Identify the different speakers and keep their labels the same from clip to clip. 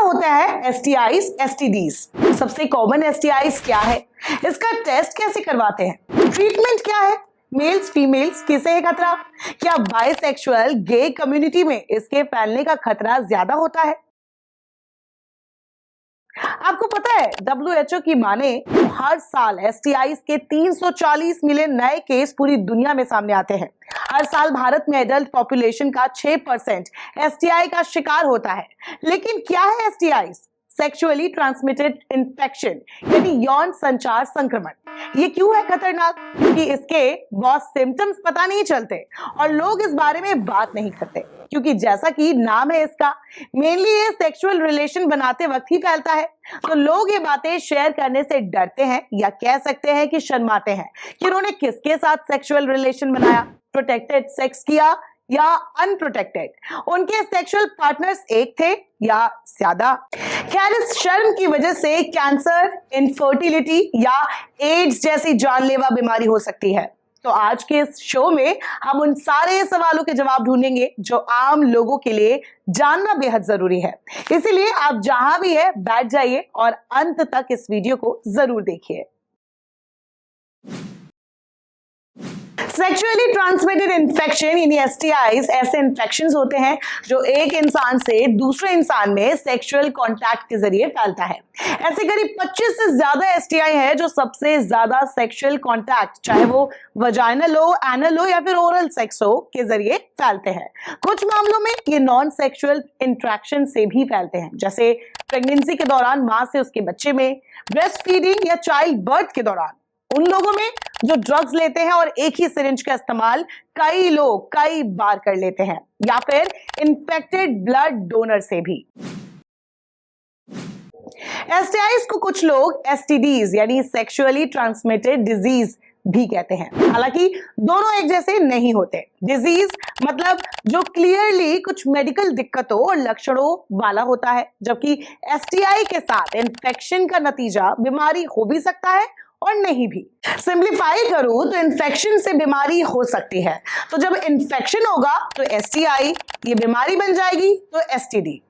Speaker 1: होता है एसटीआईज, एसटीडीज? सबसे कॉमन एसटीआईज क्या है, इसका टेस्ट कैसे करवाते हैं, ट्रीटमेंट क्या है, मेल्स फीमेल्स किसे है खतरा, क्या बाइसेक्सुअल गे कम्युनिटी में इसके फैलने का खतरा ज्यादा होता है? आपको पता है WHO की माने हर साल एसटीआईज के 340 मिलियन नए केस पूरी दुनिया में सामने आते हैं। हर साल भारत में एडल्ट पॉपुलेशन का 6% एसटीआई का शिकार होता है। लेकिन क्या है एसटीआईज? सेक्सुअली ट्रांसमिटेड इन्फेक्शन यानी यौन संचार संक्रमण। ये क्यों है खतरनाक? क्योंकि इसके बहुत सिम्टम्स पता नहीं चलते और लोग इस बारे में बात नहीं करते, क्योंकि जैसा कि नाम है इसका, मेनली ये सेक्सुअल रिलेशन बनाते वक्त ही फैलता है। तो लोग ये बातें शेयर करने से डरते हैं या कह सकते हैं कि शर्माते हैं कि उन्होंने किसके साथ सेक्सुअल रिलेशन बनाया, प्रोटेक्टेड सेक्स किया या अनप्रोटेक्टेड, उनके सेक्सुअल पार्टनर्स एक थे या ज्यादा। खैर, इस शर्म की वजह से कैंसर, इनफर्टिलिटी या एड्स जैसी जानलेवा बीमारी हो सकती है। तो आज के इस शो में हम उन सारे सवालों के जवाब ढूंढेंगे जो आम लोगों के लिए जानना बेहद जरूरी है। इसीलिए आप जहां भी है बैठ जाइए और अंत तक इस वीडियो को जरूर देखिए। सेक्सुअली ट्रांसमिटेड इन्फेक्शन यानी एसटीआईज ऐसे इन्फेक्शंस होते हैं जो एक इंसान से दूसरे इंसान में सेक्सुअल कांटेक्ट के जरिए फैलता है। ऐसे करीब 25 से ज्यादा एसटीआई है जो सबसे ज्यादा सेक्सुअल कांटेक्ट, चाहे वो वजाइनल हो, एनल हो या फिर ओरल सेक्स हो, के जरिए फैलते हैं। कुछ मामलों में ये नॉन सेक्सुअल इंट्रैक्शन से भी फैलते हैं, जैसे प्रेगनेंसी के दौरान मां से उसके बच्चे में, ब्रेस्ट फीडिंग या चाइल्ड बर्थ के दौरान, उन लोगों में जो ड्रग्स लेते हैं और एक ही सिरिंज का इस्तेमाल कई लोग कई बार कर लेते हैं, या फिर इन्फेक्टेड ब्लड डोनर से भी। एसटीआईज को कुछ लोग एसटीडीज यानी सेक्सुअली ट्रांसमिटेड डिजीज भी कहते हैं। हालांकि दोनों एक जैसे नहीं होते। डिजीज मतलब जो क्लियरली कुछ मेडिकल दिक्कतों और लक्षणों वाला होता है, जबकि एसटीआई के साथ इन्फेक्शन का नतीजा बीमारी हो भी सकता है और नहीं भी। सिंप्लीफाई करूं तो इन्फेक्शन से बीमारी हो सकती है, तो जब इन्फेक्शन होगा तो एसटीआई, ये बीमारी बन जाएगी तो एसटीडी।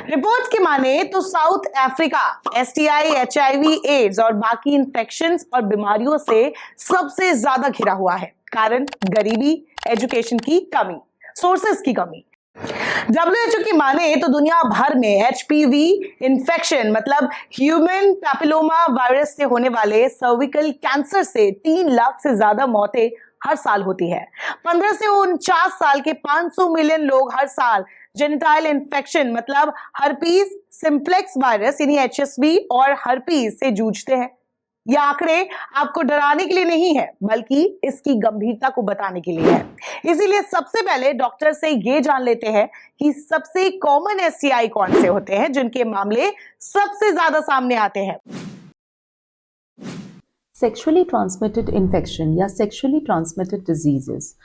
Speaker 1: रिपोर्ट्स की माने तो South Africa STI, HIV, AIDS और बाकी इन्फेक्शंस और बीमारियों से सबसे ज्यादा घिरा हुआ है। कारण गरीबी, एजुकेशन की कमी, सोर्सेस की कमी। WHO की माने तो दुनिया भर में एचपीवी इन्फेक्शन मतलब ह्यूमन पैपिलोमा वायरस से होने वाले सर्विकल कैंसर से 3 लाख से ज्यादा मौतें हर साल होती है। 15 से 49 साल के 500 मिलियन लोग हर साल जेनिटाइल इन्फेक्शन मतलब हर्पीज सिंप्लेक्स वायरस यानी एचएसवी और हर्पीज से जूझते हैं। ये आंकड़े आपको डराने के लिए नहीं है, बल्कि इसकी गंभीरता को बताने के लिए है। इसीलिए सबसे पहले डॉक्टर से ये जान लेते हैं कि सबसे कॉमन एसटीआई कौन से होते हैं, जिनके मामले सबसे ज्यादा सामने आते हैं।
Speaker 2: सेक्सुअली ट्रांसमिटेड इन्फेक्शन या सेक्सुअली ट्रांसमिटेड डिजीजेस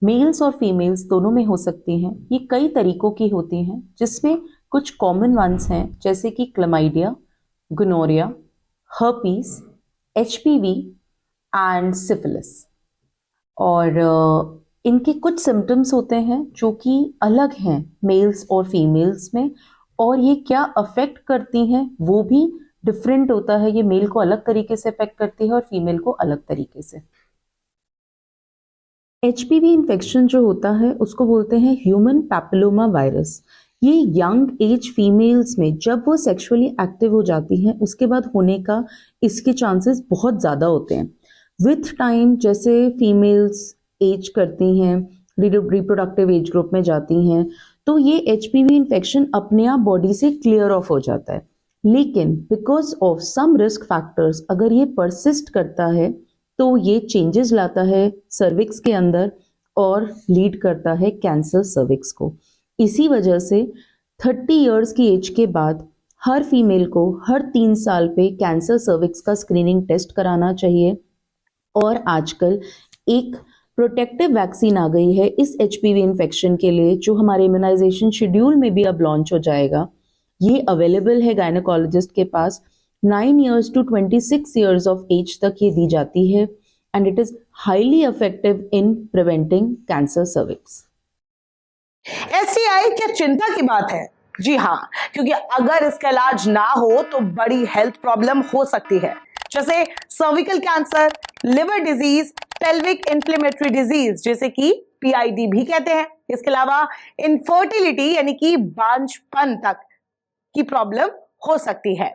Speaker 2: मेल्स और फीमेल्स दोनों में हो सकती हैं। ये कई तरीकों की होती हैं, जिसमें कुछ कॉमन वंस हैं, जैसे कि chlamydia, gonorrhoea, herpes, HPV and syphilis. और इनके कुछ सिम्टम्स होते हैं जो कि अलग हैं मेल्स और फीमेल्स में, और ये क्या अफेक्ट करती हैं वो भी डिफरेंट होता है। ये मेल को अलग तरीके से अफेक्ट करती है और फीमेल को अलग तरीके से। HPV इन्फेक्शन जो होता है उसको बोलते हैं ह्यूमन पैपिलोमा वायरस। ये यंग एज फीमेल्स में जब वो सेक्सुअली एक्टिव हो जाती हैं उसके बाद होने का इसके चांसेस बहुत ज़्यादा होते हैं। विथ टाइम जैसे फीमेल्स एज करती हैं, रिप्रोडक्टिव एज ग्रुप में जाती हैं, तो ये HPV इन्फेक्शन अपने आप बॉडी से क्लियर ऑफ हो जाता है। लेकिन because of some risk factors अगर ये परसिस्ट करता है तो ये चेंजेस लाता है सर्विक्स के अंदर और लीड करता है कैंसर सर्विक्स को। इसी वजह से 30 इयर्स की एज के बाद हर फीमेल को हर 3 साल पे कैंसर सर्विक्स का स्क्रीनिंग टेस्ट कराना चाहिए। और आजकल एक प्रोटेक्टिव वैक्सीन आ गई है इस HPV इन्फेक्शन के लिए, जो हमारे इम्यूनाइजेशन शेड्यूल में भी अब लॉन्च हो जाएगा। ये अवेलेबल है गायनेकोलॉजिस्ट के पास। 9 years to 26 years of age तक ये दी जाती है and it is highly effective in preventing cancer cervix.
Speaker 1: STI क्या चिंता की बात है? जी हाँ, क्योंकि अगर इसका इलाज ना हो तो बड़ी हेल्थ प्रॉब्लम हो सकती है, जैसे cervical cancer, liver disease, pelvic inflammatory disease जिसे कि पीआईडी भी कहते हैं। इसके अलावा इनफर्टिलिटी यानी कि बांझपन तक की प्रॉब्लम हो सकती है।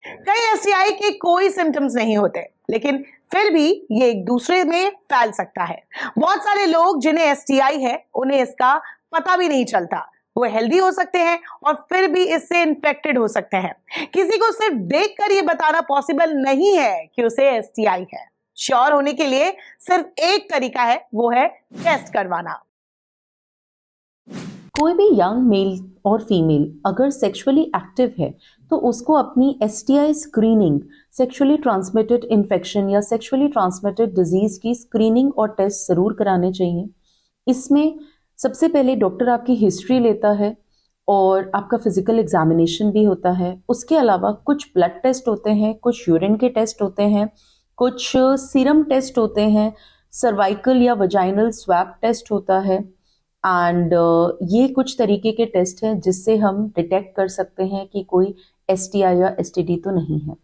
Speaker 1: कई एसटीआई के कोई सिम्टम्स नहीं होते, लेकिन फिर भी ये एक दूसरे में फैल सकता है। बहुत सारे लोग जिन्हें एसटीआई है उन्हें इसका पता भी नहीं चलता। वो हेल्दी हो सकते हैं और फिर भी इससे इन्फेक्टेड हो सकते हैं। किसी को सिर्फ देखकर ये बताना पॉसिबल नहीं है कि उसे एसटीआई है। श्योर होने के लिए सिर्फ एक तरीका है, वो है टेस्ट करवाना।
Speaker 2: कोई भी यंग मेल और फीमेल अगर सेक्सुअली एक्टिव है तो उसको अपनी STI screening, sexually transmitted infection या सेक्सुअली ट्रांसमिटेड डिजीज की स्क्रीनिंग और टेस्ट जरूर कराने चाहिए। इसमें सबसे पहले डॉक्टर आपकी हिस्ट्री लेता है और आपका फिजिकल एग्जामिनेशन भी होता है। उसके अलावा कुछ ब्लड टेस्ट होते हैं, कुछ यूरिन के टेस्ट होते हैं, कुछ सीरम टेस्ट होते हैं, सर्वाइकल या वजाइनल स्वैब टेस्ट होता है। एंड ये कुछ तरीके के टेस्ट हैं जिससे हम डिटेक्ट कर सकते हैं कि कोई एसटीआई या एसटीडी तो नहीं है।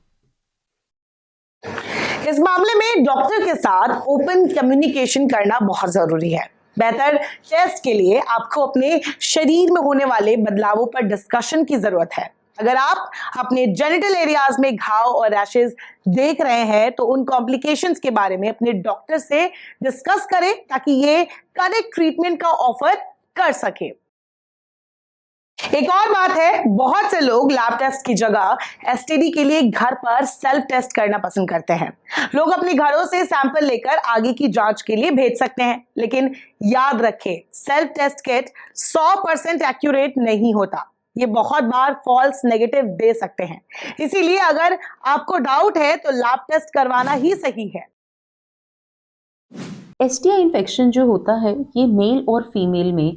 Speaker 1: इस मामले में डॉक्टर के साथ ओपन कम्युनिकेशन करना बहुत जरूरी है। बेहतर टेस्ट के लिए आपको अपने शरीर में होने वाले बदलावों पर डिस्कशन की जरूरत है। अगर आप अपने जेनिटल एरियाज में घाव और रैशेज देख रहे हैं तो उन कॉम्प्लिकेशंस के बारे में अपने डॉक्टर से डिस्कस करें ताकि ये करेक्ट ट्रीटमेंट का ऑफर कर सके। एक और बात है, बहुत से लोग लैब टेस्ट की जगह एसटीडी के लिए घर पर सेल्फ टेस्ट करना पसंद करते हैं। लोग अपने घरों से सैंपल लेकर आगे की जांच के लिए भेज सकते हैं, लेकिन याद रखें सेल्फ टेस्ट किट 100% एक्यूरेट नहीं होता। ये बहुत बार फॉल्स नेगेटिव दे सकते हैं। इसीलिए अगर आपको डाउट है तो लैब टेस्ट करवाना ही सही है।
Speaker 2: एसटीआई इन्फेक्शन जो होता है ये मेल और फीमेल में,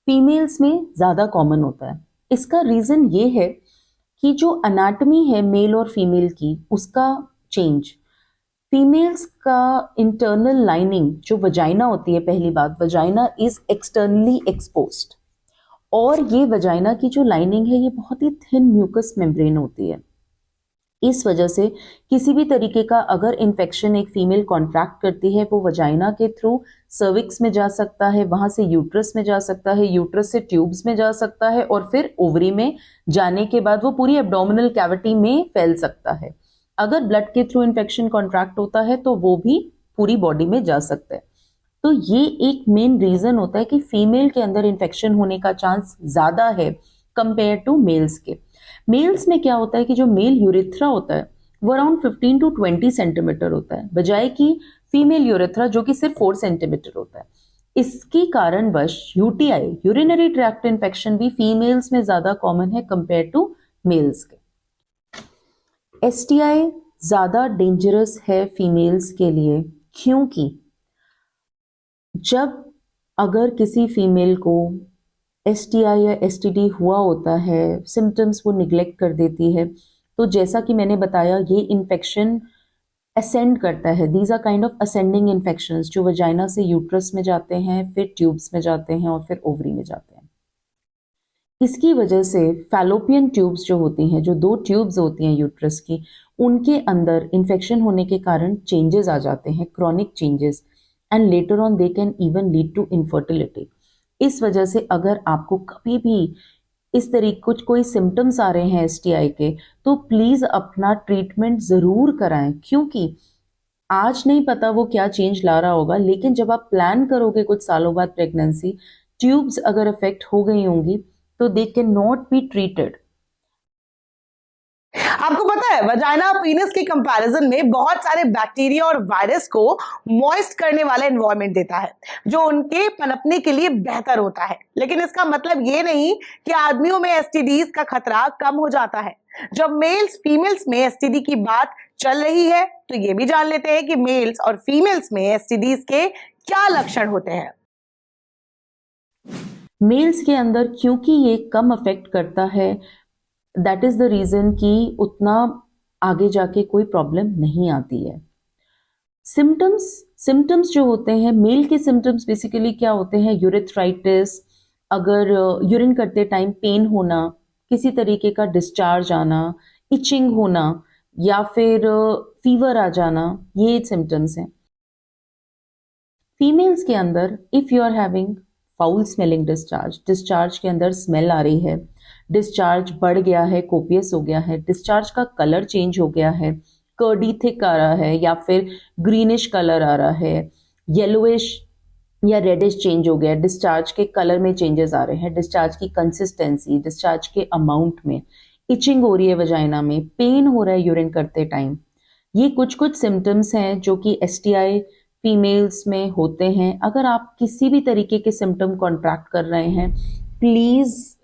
Speaker 2: फीमेल्स में ज़्यादा कॉमन होता है। इसका रीज़न ये है कि जो अनाटमी है मेल और फीमेल की उसका चेंज, फीमेल्स का इंटरनल लाइनिंग जो वजाइना होती है, पहली बात वजाइना इज एक्सटर्नली एक्सपोज्ड और ये वजाइना की जो लाइनिंग है ये बहुत ही थिन म्यूकस मेम्ब्रेन होती है। इस वजह से किसी भी तरीके का अगर इन्फेक्शन एक फीमेल कॉन्ट्रैक्ट करती है वो वजाइना के थ्रू सर्विक्स में जा सकता है, वहां से यूट्रस में जा सकता है, यूट्रस से ट्यूब्स में जा सकता है और फिर ओवरी में जाने के बाद वो पूरी एब्डोमिनल कैविटी में फैल सकता है। अगर ब्लड के थ्रू इन्फेक्शन कॉन्ट्रैक्ट होता है तो वो भी पूरी बॉडी में जा सकता है। तो ये एक मेन रीजन होता है कि फीमेल के अंदर इन्फेक्शन होने का चांस ज्यादा है कंपेयर टू मेल्स के। मेल्स में क्या होता है कि जो मेल यूरेथ्रा होता है वो अराउंड 15 टू 20 सेंटीमीटर होता है, बजाय कि फीमेल यूरेथ्रा जो कि सिर्फ 4 सेंटीमीटर होता है। इसके कारणवश यूटीआई, यूरिनरी ट्रैक्ट इन्फेक्शन भी फीमेल्स में ज्यादा कॉमन है कंपेयर टू मेल्स के। एसटीआई ज्यादा डेंजरस है फीमेल्स के लिए क्योंकि जब अगर किसी फीमेल को एसटीआई या एसटीडी हुआ होता है, सिम्टम्स वो निग्लेक्ट कर देती है, तो जैसा कि मैंने बताया ये इन्फेक्शन असेंड करता है। These are kind of ascending infections जो वजाइना से यूट्रस में जाते हैं, फिर ट्यूब्स में जाते हैं और फिर ओवरी में जाते हैं। इसकी वजह से फैलोपियन ट्यूब्स जो होती हैं, जो 2 ट्यूब्स होती हैं यूट्रस की, उनके अंदर इन्फेक्शन होने के कारण चेंजेस आ जाते हैं, chronic changes, and later on they can even lead to infertility. इस वजह से अगर आपको कभी भी इस तरीके कुछ कोई सिम्टम्स आ रहे हैं एसटीआई के तो प्लीज अपना ट्रीटमेंट जरूर कराएं, क्योंकि आज नहीं पता वो क्या चेंज ला रहा होगा, लेकिन जब आप प्लान करोगे कुछ सालों बाद प्रेगनेंसी, ट्यूब्स अगर अफेक्ट हो गई होंगी तो they can not be treated.
Speaker 1: आपको पता है वजाइना पीनस के कंपैरिजन में बहुत सारे बैक्टीरिया और वायरस को मॉइस्ट करने वाला एनवायरनमेंट देता है जो उनके पनपने के लिए बेहतर होता है। लेकिन इसका मतलब ये नहीं कि आदमियों में एसटीडीज का खतरा कम हो जाता है। जब मेल्स फीमेल्स में एसटीडी की बात चल रही है तो ये भी जान लेते हैं कि मेल्स और फीमेल्स में एसटीडीज के क्या लक्षण होते हैं।
Speaker 2: मेल्स के अंदर क्योंकि ये कम अफेक्ट करता है, दैट इज द रीजन कि उतना आगे जाके कोई प्रॉब्लम नहीं आती है। सिम्टम्स जो होते हैं, मेल के सिम्टम्स बेसिकली क्या होते हैं? यूरेथ्राइटिस, अगर यूरिन करते टाइम पेन होना, किसी तरीके का डिस्चार्ज आना, इचिंग होना या फिर फीवर आ जाना, ये सिम्टम्स हैं। फीमेल्स के अंदर if you are having foul smelling discharge के अंदर स्मेल आ रही है, डिस्चार्ज बढ़ गया है, कोपियस हो गया है, डिस्चार्ज का कलर चेंज हो गया है, कर्डी थिक आ रहा है या फिर ग्रीनिश कलर आ रहा है, येलोइश या रेडिश चेंज हो गया, डिस्चार्ज के कलर में चेंजेस आ रहे हैं, डिस्चार्ज की कंसिस्टेंसी, डिस्चार्ज के अमाउंट में, इचिंग हो रही है वजाइना में, पेन हो रहा है यूरिन करते टाइम, ये कुछ सिम्टम्स हैं जो कि एसटीआई फीमेल्स में होते हैं। अगर आप किसी भी तरीके के सिम्टम कॉन्ट्रैक्ट कर रहे हैं, प्लीज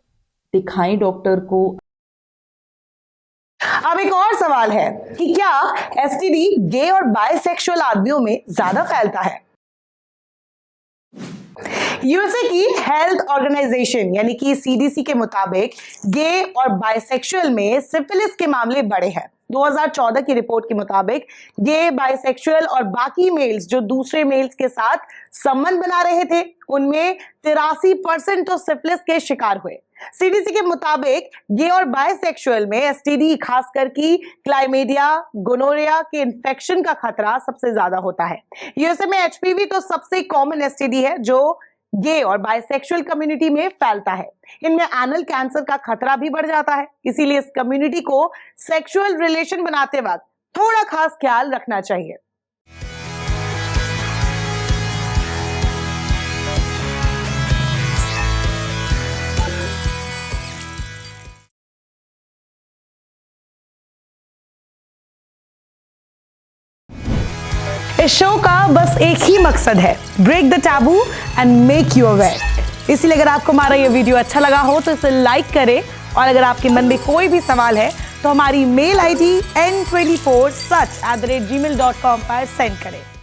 Speaker 2: दिखाएं डॉक्टर को।
Speaker 1: अब एक और सवाल है कि क्या एसटीडी गे और बायसेक्सुअल आदमियों में ज्यादा फैलता है? यूएसए की हेल्थ ऑर्गेनाइजेशन यानी कि सीडीसी के मुताबिक गे और बायसेक्सुअल में सिफिलिस के मामले बढ़े हैं। 2014 की रिपोर्ट के मुताबिक गे, बायसेक्सुअल और बाकी मेल्स जो दूसरे मेल्स के साथ संबंध बना रहे थे, उनमें 83% तो सिफिलिस के शिकार हुए। सीडीसी के मुताबिक गे और बायसेक्सुअल में एसटीडी, खासकर की क्लाइमेडिया, गोनोरिया के इन्फेक्शन का खतरा सबसे ज्यादा होता है। यूएसए में एचपीवी तो सबसे कॉमन एसटीडी है जो गे और बायसेक्सुअल कम्युनिटी में फैलता है। इनमें एनल कैंसर का खतरा भी बढ़ जाता है, इसीलिए इस कम्युनिटी को सेक्सुअल रिलेशन बनाते वक्त थोड़ा खास ख्याल रखना चाहिए। इस शो का बस एक ही मकसद है, break the taboo and make you aware. इसलिए अगर आपको हमारा ये वीडियो अच्छा लगा हो तो इसे लाइक करें, और अगर आपके मन में कोई भी सवाल है तो हमारी मेल आईडी n24such@gmail.com पर सेंड करें।